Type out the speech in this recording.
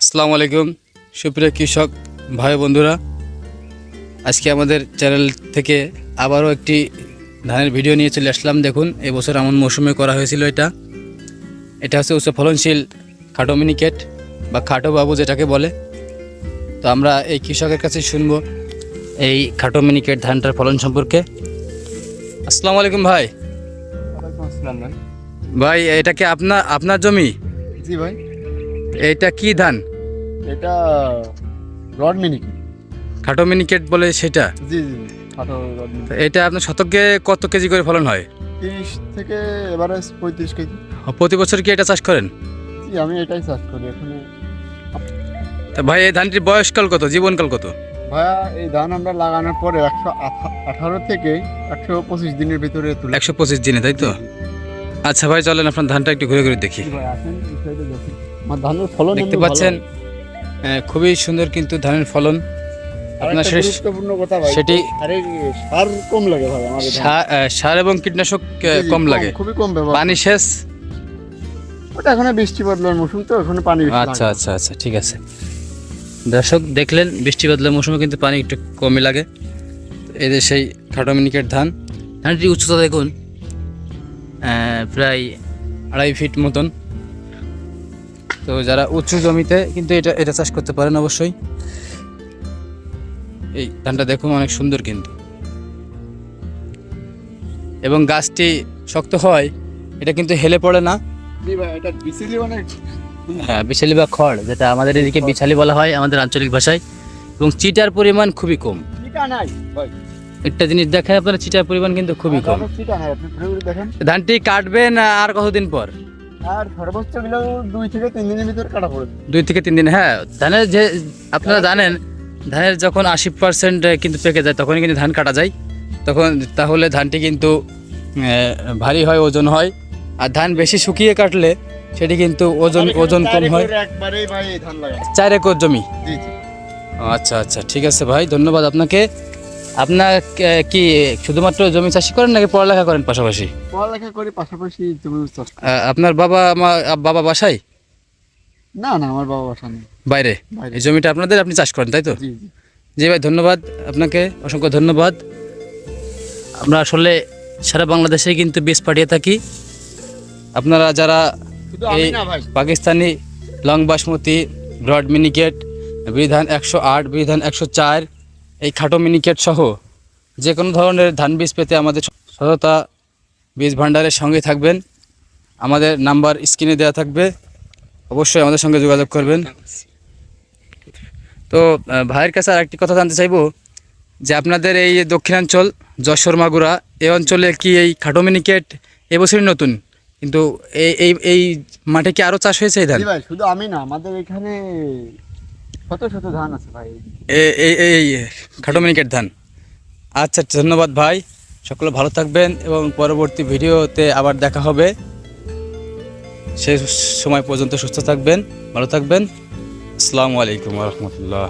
আসসালামু আলাইকুম সুপ্রিয় কৃষক ভাই বন্ধুরা, আজকে আমাদের চ্যানেল থেকে আবারও একটি ধানের ভিডিও নিয়ে চলে আসলাম। দেখুন, এবছর এমন মৌসুমে করা হয়েছিল। এটা হচ্ছে উচ্চ ফলনশীল খাটো মিনিকেট বা খাটো বাবু যেটাকে বলে। তো আমরা এই কৃষকের কাছে শুনবো এই খাটো মিনিকেট ধানটার ফলন সম্পর্কে। আসসালামু আলাইকুম ভাই। ভাই, এটা কি আপনার জমি? জি ভাই, এটা কি ধান? এটা রড মিনিকেট। খাটো মিনিকেট বলে সেটা? জি জি, খাটো রড মিনিকেট। এটা আপনার শতকে কত কেজি করে ফলন হয়? 30 থেকে এভারেজ 35 কেজি। প্রতি বছর কি এটা চাষ করেন? জি, আমি এটাই চাষ করি এখানে। তা ভাই, এই ধানটির বয়সকাল কত, জীবনকাল কত? ভাইয়া, এই ধান আমরা লাগানোর পরে 118 থেকে 125 দিনের ভিতরে তুলে। 125 দিনে, তাই তো? আচ্ছা ভাই, চলেন আপনার ধানটা একটু ঘুরে ঘুরে দেখি। জি ভাই, আসেন এই সাইডে দেখুন। আমার ধানের ফলন দেখতে পাচ্ছেন খুবই সুন্দর কিন্তু ধানের ফলন। আপনার গুরুত্বপূর্ণ কথা ভাই, সেটি আরে সার কম লাগে ভাই আমার ধানে। সার এবং কীটনাশক কম লাগে, খুবই কম ব্যবহার। পানি সেচ ওটা এখন বৃষ্টি বদলার মৌসুম, তো এখন পানি বেশি লাগে। আচ্ছা আচ্ছা আচ্ছা, ঠিক আছে। দর্শক দেখলেন, বৃষ্টি বাদলার মৌসুমে কিন্তু পানি একটু কমই লাগে। এদের সেই খাটো মিনিকেট ধানটির উচ্চতা দেখুন, প্রায় 2.5 ফিট মতন। তো যারা উঁচু জমিতে কিন্তু এটা চাষ করতে পারেন অবশ্যই। এই ধানটা দেখুন, অনেক সুন্দর কিন্তু, এবং গাছটি শক্ত হয়, এটা কিন্তু হেলে পড়ে না। জি ভাই, এটা বিচিলি অনেক। হ্যাঁ, বিছালি বা খড়, যেটা আমাদের এদিকে বিছালি বলা হয় আমাদের আঞ্চলিক ভাষায়। এবং চিটার পরিমাণ খুবই কম। চিটা নাই ভাই, একটা জিনিস দেখায় আপনার, চিটার পরিমাণ কিন্তু খুবই কম। চিটা নাই, আপনি ঘুরে ঘুরে দেখেন। ধানটি কাটবেন আর কতদিন পর? আর সর্বোচ্চ গেলেও 2 থেকে 3 দিনের ভিতরে কাটা পড়ে। 2 থেকে 3 দিন। হ্যাঁ, ধানের যে আপনারা জানেন, ধানের যখন 80% কিন্তু পেকে যায় তখনই কিন্তু ধান কাটা যায়। তাহলে ধানটি কিন্তু ভারী হয়, ওজন হয়। আর ধান বেশি শুকিয়ে কাটলে সেটি কিন্তু ওজন কম হয়। একবারেই ভাই ধান লাগায়। 4 একর জমি? জি জি। আচ্ছা আচ্ছা, ঠিক আছে ভাই, ধন্যবাদ আপনাকে। আপনার কি শুধুমাত্র জমি চাষি করেন নাকি পড়ালেখা করেন পাশাপাশি? পড়ালেখা করি, পাশাপাশি জমি চাষ করি। আপনার বাবা বাসায়? না না, আমার বাবা বাসা নেই, বাইরে? এই জমিটা আপনাদের, আপনি চাষ করেন, তাই তো? জি জি। জি ভাই, ধন্যবাদ আপনাকে, অসংখ্য ধন্যবাদ। আমরা আসলে সারা বাংলাদেশে কিন্তু বীজ পাঠিয়ে থাকি। আপনারা যারা শুধু আমি এই না ভাই, পাকিস্তানি লং বাসমতি, ব্রড মিনিকেট, বিধান 108, বিধান 104, এই খাটো মিনিকেট সহ যে কোনো ধরনের ধান বীজ পেতে আমাদের সততা বীজ ভাণ্ডারের সঙ্গে থাকবেন। আমাদের নাম্বার স্ক্রিনে দেওয়া থাকবে, অবশ্যই আমাদের সঙ্গে যোগাযোগ করবেন। তো ভাইয়ের কাছে আর একটি কথা জানতে চাইবো, যে আপনাদের এই দক্ষিণাঞ্চল যশোর মাগুরা এই অঞ্চলে কি এই খাটো মিনিকেট এবছরই নতুন, কিন্তু এই মাঠে কি আরও চাষ হয়েছে এই ধান? জি ভাই, শুধু আমি না, আমাদের এখানে শত শত ধান আছে ভাই, এই খাটো মিনিকেট ধান। আচ্ছা, ধন্যবাদ ভাই, সকলে ভালো থাকবেন এবং পরবর্তী ভিডিওতে আবার দেখা হবে। সেই সময় পর্যন্ত সুস্থ থাকবেন, ভালো থাকবেন। আসসালামু আলাইকুম ওয়া রাহমাতুল্লাহ।